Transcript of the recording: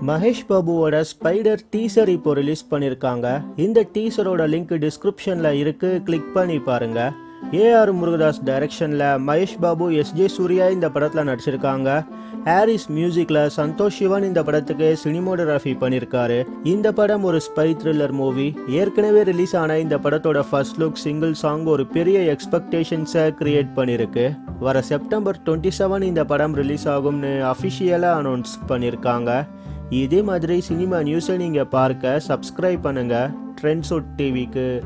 Mahesh பாபுவோட spider teaser இப்போ release பண்ணியிருக்காங்க. இந்த டீசரோட லிங்க் டிஸ்கிரிப்ஷனில் இருக்கு, கிளிக் பண்ணி பாருங்க. ஏஆர் முருகதாஸ் டைரக்ஷனில் மகேஷ் பாபு, எஸ்ஜே சூர்யா இந்த படத்தில் நடிச்சிருக்காங்க. ஹாரிஸ் மியூசிக்கில் சந்தோஷ் சிவன் இந்த படத்துக்கு சினிமோட்டோகிராஃபி பண்ணியிருக்காரு. இந்த படம் ஒரு ஸ்பை த்ரில்லர் மூவி. ஏற்கனவே ரிலீஸ் ஆன இந்த படத்தோட ஃபர்ஸ்ட் லுக் சிங்கிள் சாங் ஒரு பெரிய எக்ஸ்பெக்டேஷன்ஸை கிரியேட் பண்ணியிருக்கு. வர செப்டம்பர் 27 இந்த படம் ரிலீஸ் ஆகும்னு அஃபிஷியலாக அனௌன்ஸ் பண்ணியிருக்காங்க. இதே மாதிரி சினிமா நியூஸை நீங்கள் பார்க்க சப்ஸ்கிரைப் பண்ணுங்கள் ட்ரெண்ட்ஸ் டிவிக்கு.